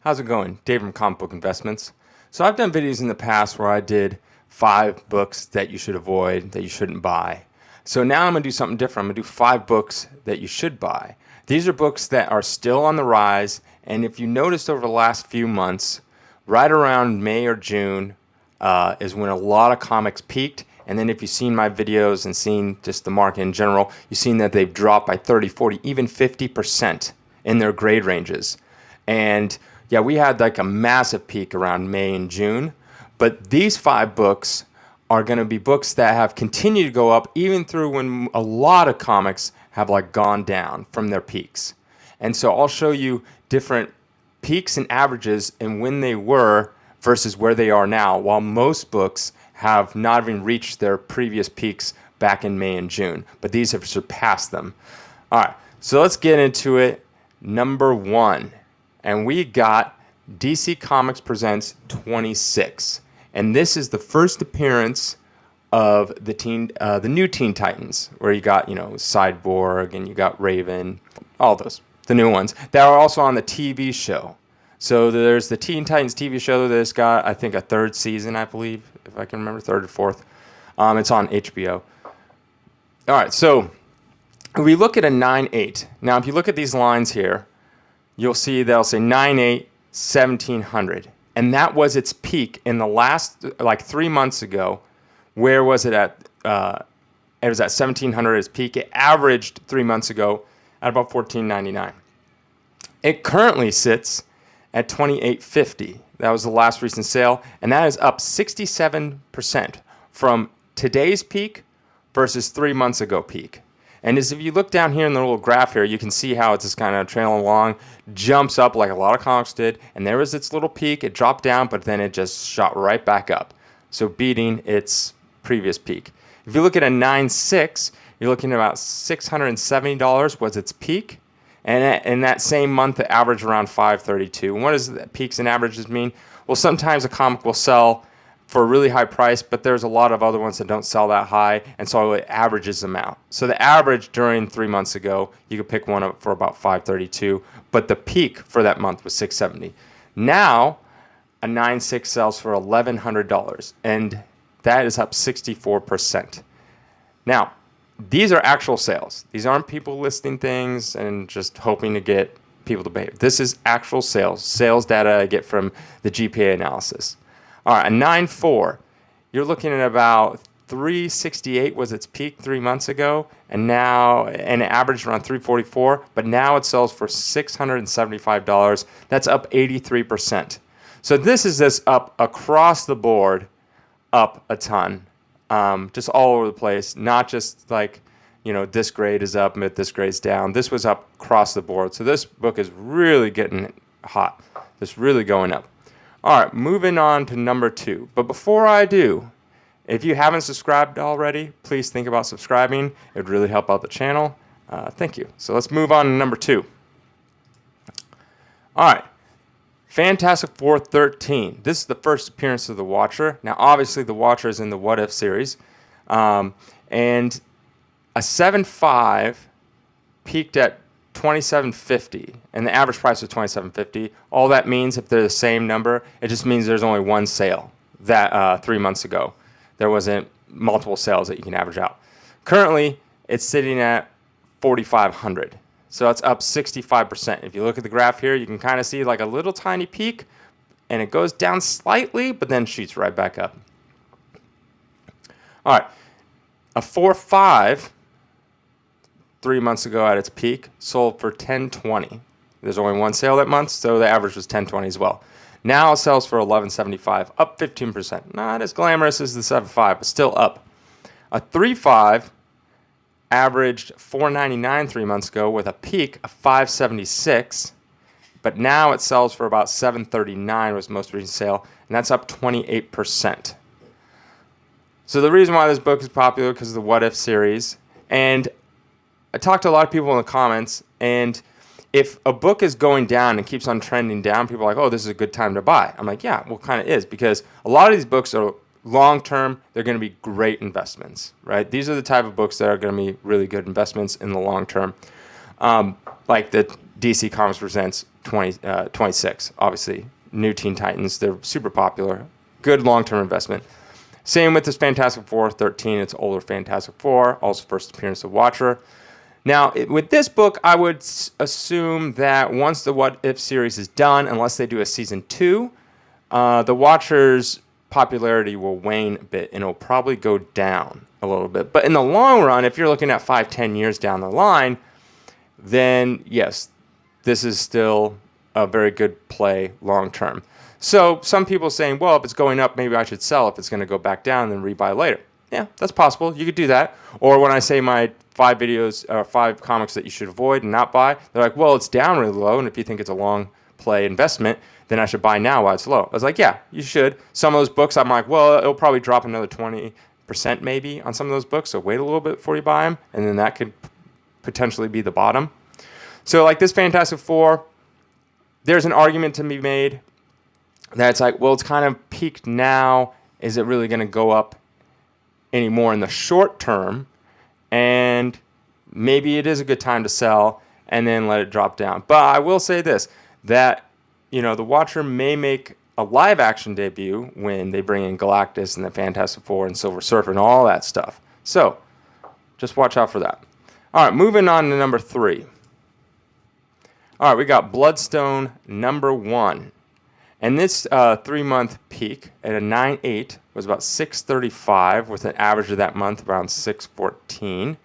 How's it going? Dave from Comic Book Investments. So I've done videos in the past where I did 5 books that you should avoid, that you shouldn't buy. So now I'm going to do something different. I'm going to do 5 books that you should buy. These are books that are still on the rise, and if you noticed over the last few months, right around May or June is when a lot of comics peaked. And then if you've seen my videos and seen just the market in general, you've seen that they've dropped by 30, 40, even 50% in their grade ranges. And yeah, we had like a massive peak around May and June. But these 5 books are going to be books that have continued to go up even through when a lot of comics have like gone down from their peaks. And so I'll show you different peaks and averages and when they were versus where they are now, while most books have not even reached their previous peaks back in May and June. But these have surpassed them. All right, so let's get into it. Number 1. And we got DC Comics Presents 26. And this is the first appearance of the new Teen Titans, where you got, Cyborg and you got Raven, all those, the new ones, that are also on the TV show. So there's the Teen Titans TV show that's got, I think, a 3rd season, I believe, if I can remember, 3rd or 4th. It's on HBO. All right, so we look at a 9.8. Now, if you look at these lines here, you'll see they'll say 9.8, 1,700. And that was its peak in the last, 3 months ago. Where was it at? It was at 1,700 its peak. It averaged 3 months ago at about $14.99. It currently sits at $28.50. That was the last recent sale, and that is up 67% from today's peak versus 3 months ago peak. And as if you look down here in the little graph here, you can see how it's just kind of trailing along, jumps up like a lot of comics did, and there was its little peak. It dropped down, but then it just shot right back up, so beating its previous peak. If you look at a 9.6, you're looking at about $670 was its peak, and in that same month, it averaged around $532. And what does peaks and averages mean? Well, sometimes a comic will sell for a really high price, but there's a lot of other ones that don't sell that high, and so it averages them out. So the average during 3 months ago, you could pick one up for about $532, but the peak for that month was $670. Now, a 9.6 sells for $1,100, and that is up 64%. Now, these are actual sales. These aren't people listing things and just hoping to get people to behave. This is actual sales data I get from the GPA analysis. All right, a 9.4, you're looking at about 368 was its peak 3 months ago, and it averaged around 344, but now it sells for $675. That's up 83%. So this is just up across the board, up a ton, just all over the place, not just like, this grade is up, this grade's down. This was up across the board. So this book is really getting hot. It's really going up. All right, moving on to number 2. But before I do, if you haven't subscribed already, please think about subscribing. It would really help out the channel. Thank you. So let's move on to number 2. All right, Fantastic Four 13. This is the first appearance of the Watcher. Now, obviously, the Watcher is in the What If series. And a 7.5 peaked at $27.50, and the average price was $27.50. All that means, if they're the same number, it just means there's only one sale that 3 months ago. There wasn't multiple sales that you can average out. Currently, it's sitting at $4,500. So that's up 65%. If you look at the graph here, you can kind of see like a little tiny peak, and it goes down slightly, but then shoots right back up. All right, a 4.5 3 months ago at its peak sold for $10.20. There's only one sale that month, so the average was $10.20 as well. Now it sells for $11.75, up 15%. Not as glamorous as the 7.5, but still up. A 3.5 averaged $4.99 3 months ago with a peak of $5.76, but now it sells for about $7.39 was the most recent sale, and that's up 28%. So the reason why this book is popular because of the What If series, and I talked to a lot of people in the comments, and if a book is going down and keeps on trending down, people are like, oh, this is a good time to buy. I'm like, yeah, well, kind of is, because a lot of these books are long-term. They're going to be great investments, right? These are the type of books that are going to be really good investments in the long term. Like the DC Comics Presents 26. Obviously, new Teen Titans, they're super popular. Good long-term investment. Same with this Fantastic Four 13. It's older Fantastic Four, also first appearance of Watcher. Now, with this book, I would assume that once the What If series is done, unless they do a season 2, the Watcher's popularity will wane a bit and it'll probably go down a little bit. But in the long run, if you're looking at 5-10 years down the line, then yes, this is still a very good play long term. So some people saying, well, if it's going up, maybe I should sell. If it's going to go back down, then rebuy later. Yeah, that's possible. You could do that. Or when I say my 5 videos or 5 comics that you should avoid and not buy, they're like, well, it's down really low, and if you think it's a long play investment, then I should buy now while it's low. I was like, yeah, you should. Some of those books, I'm like, well, it'll probably drop another 20% maybe on some of those books, so wait a little bit before you buy them, and then that could potentially be the bottom. So like this Fantastic Four, there's an argument to be made that it's like, well, it's kind of peaked now. Is it really going to go up anymore in the short term? And maybe it is a good time to sell and then let it drop down. But I will say this, that, the Watcher may make a live action debut when they bring in Galactus and the Fantastic Four and Silver Surfer and all that stuff. So just watch out for that. All right, moving on to number 3. All right, we got Bloodstone number 1. And this 3-month peak at a 9.8 was about 635, with an average of that month around 614.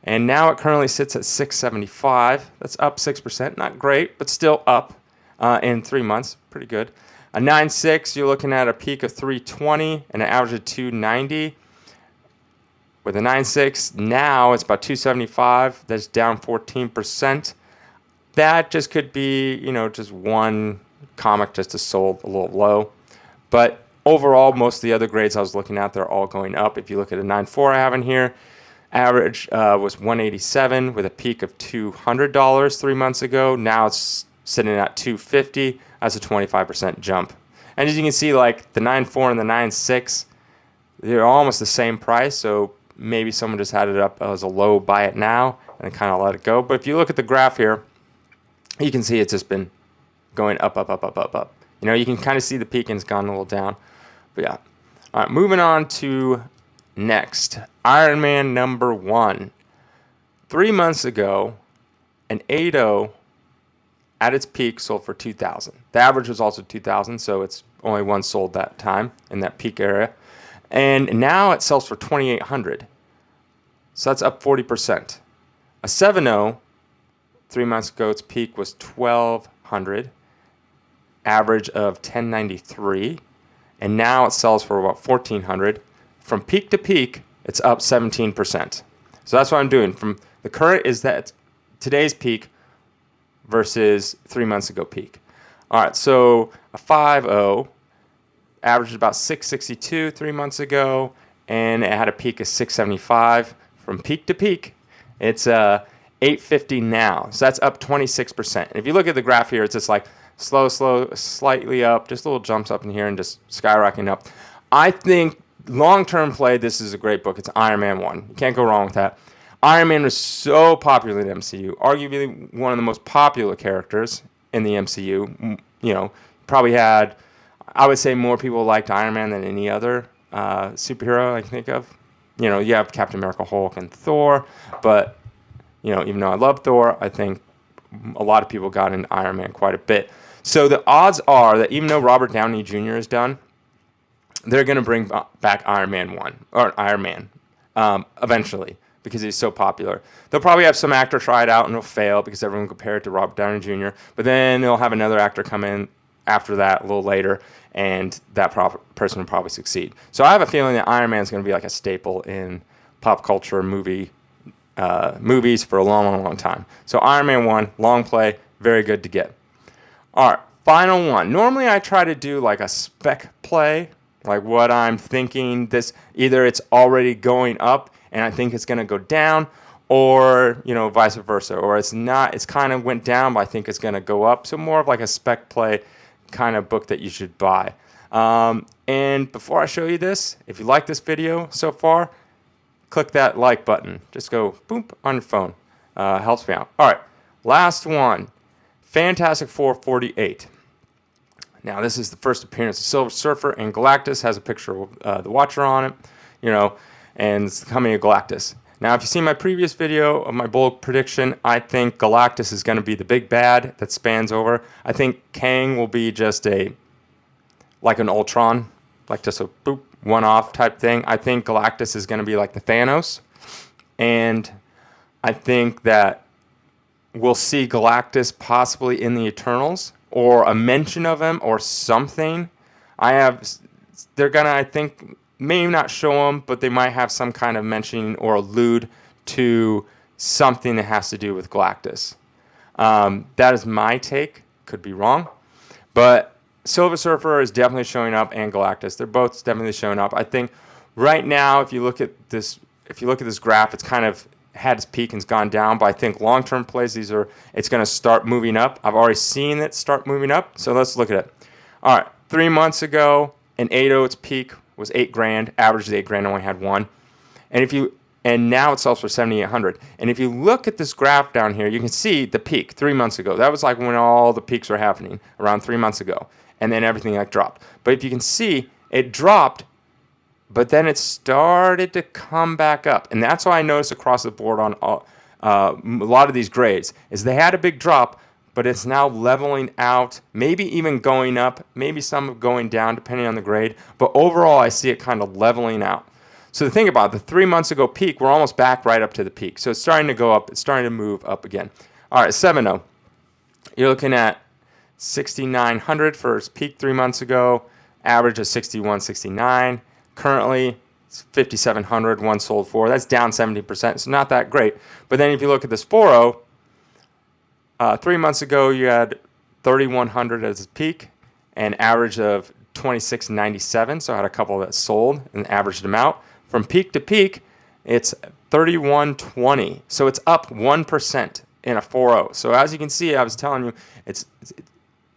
And now it currently sits at 675. That's up 6%. Not great, but still up in 3 months. Pretty good. A 9.6, you're looking at a peak of 320 and an average of 290. With a 9.6, now it's about 275. That's down 14%. That just could be, just one comic just is sold a little low. But overall, most of the other grades I was looking at, they're all going up. If you look at a 9.4 I have in here, average was 187 with a peak of $200 3 months ago. Now it's sitting at 250. That's a 25% jump. And as you can see, like the 9.4 and the 9.6, they're almost the same price. So maybe someone just had it up as a low, buy it now, and kind of let it go. But if you look at the graph here, you can see it's just been going up, up, up, up, up, up. You can kind of see the peak and it's gone a little down. But yeah. All right, moving on to next. Iron Man number 1. 3 months ago, an 8.0 at its peak sold for $2,000. The average was also $2,000, so it's only one sold that time in that peak area. And now it sells for $2,800. So that's up 40%. A 7.0, 3 months ago, its peak was $1,200. Average of $1,093, and now it sells for about $1,400. From peak to peak, it's up 17%. So that's what I'm doing. From the current is that today's peak versus 3 months ago peak. All right, so a 5.0 averaged about 662 3 months ago, and it had a peak of 675. From peak to peak, it's 850 now. So that's up 26%. And if you look at the graph here, it's just like slow, slightly up, just little jumps up in here and just skyrocketing up. I think long-term play, this is a great book. It's Iron Man 1. You can't go wrong with that. Iron Man was so popular in the MCU, arguably one of the most popular characters in the MCU. Probably had, I would say, more people liked Iron Man than any other superhero I can think of. You have Captain America, Hulk, and Thor, but, even though I love Thor, I think a lot of people got into Iron Man quite a bit. So the odds are that even though Robert Downey Jr. is done, they're going to bring back Iron Man 1, or Iron Man, eventually, because he's so popular. They'll probably have some actor try it out and it'll fail because everyone will compare it to Robert Downey Jr., but then they'll have another actor come in after that a little later, and that person will probably succeed. So I have a feeling that Iron Man is going to be like a staple in pop culture movies for a long time. So Iron Man 1, long play, very good to get. All right, final one. Normally I try to do like a spec play, like what I'm thinking. This either it's already going up and I think it's going to go down, or vice versa, or it's not. It's kind of went down, but I think it's going to go up. So more of like a spec play kind of book that you should buy. And before I show you this, if you like this video so far, click that like button. Just go boom on your phone. Helps me out. All right, last one. Fantastic Four 48. Now, this is the first appearance of Silver Surfer, and Galactus has a picture of the Watcher on it, and it's coming of Galactus. Now, if you've seen my previous video of my bold prediction, I think Galactus is going to be the big bad that spans over. I think Kang will be just like an Ultron, like just a boop, one-off type thing. I think Galactus is going to be like the Thanos, and I think that we'll see Galactus possibly in the Eternals, or a mention of him, or something. They're going to, I think, maybe not show him, but they might have some kind of mention or allude to something that has to do with Galactus. That is my take. Could be wrong. But Silver Surfer is definitely showing up, and Galactus. They're both definitely showing up. I think right now, if you look at this graph, it's kind of had its peak and it's gone down. But I think long-term plays, it's going to start moving up. I've already seen it start moving up. So let's look at it. All right, 3 months ago, an 8.0, its peak was $8,000. Average is $8,000. Only had one. And now it sells for $7,800. And if you look at this graph down here, you can see the peak 3 months ago. That was like when all the peaks were happening, around 3 months ago. And then everything dropped. But if you can see, it dropped, but then it started to come back up. And that's why I noticed across the board on a lot of these grades is they had a big drop, but it's now leveling out, maybe even going up, maybe some going down depending on the grade. But overall, I see it kind of leveling out. So the thing about the 3 months ago peak, we're almost back right up to the peak. So it's starting to go up. It's starting to move up again. All right, 7.0. You're looking at 6,900 for its peak 3 months ago. Average of 61.69. Currently, it's 5,700. One sold for. That's down 70%. So not that great. But then if you look at this 4.0, 3 months ago you had 3,100 as its peak, and average of 26.97. So I had a couple that sold and averaged them out. From peak to peak, it's 31.20. So it's up 1% in a 4.0. So as you can see, I was telling you, it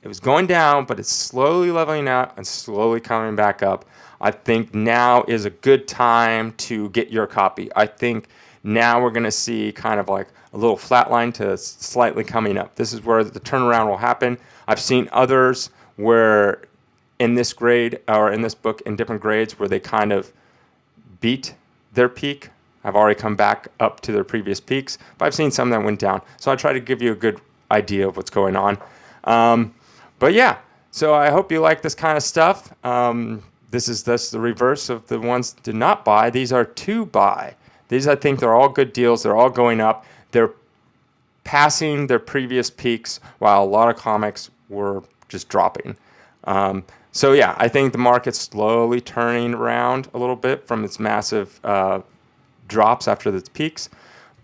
was going down, but it's slowly leveling out and slowly coming back up. I think now is a good time to get your copy. I think now we're going to see kind of like a little flat line to slightly coming up. This is where the turnaround will happen. I've seen others where in this grade or in this book in different grades where they kind of beat their peak. I've already come back up to their previous peaks, but I've seen some that went down. So I try to give you a good idea of what's going on. But yeah, so I hope you like this kind of stuff. This is the reverse of the ones to not buy. These are to buy. These, I think, they're all good deals. They're all going up. They're passing their previous peaks while a lot of comics were just dropping. So yeah, I think the market's slowly turning around a little bit from its massive drops after its peaks.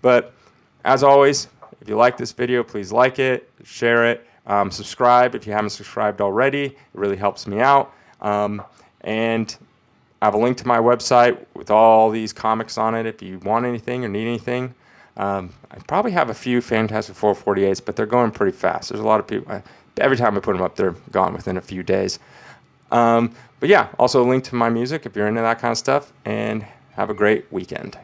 But as always, if you like this video, please like it, share it, subscribe if you haven't subscribed already. It really helps me out. And I have a link to my website with all these comics on it if you want anything or need anything. I probably have a few Fantastic Four 48s, but they're going pretty fast. There's a lot of people. Every time I put them up, they're gone within a few days. But yeah, also a link to my music if you're into that kind of stuff. And have a great weekend.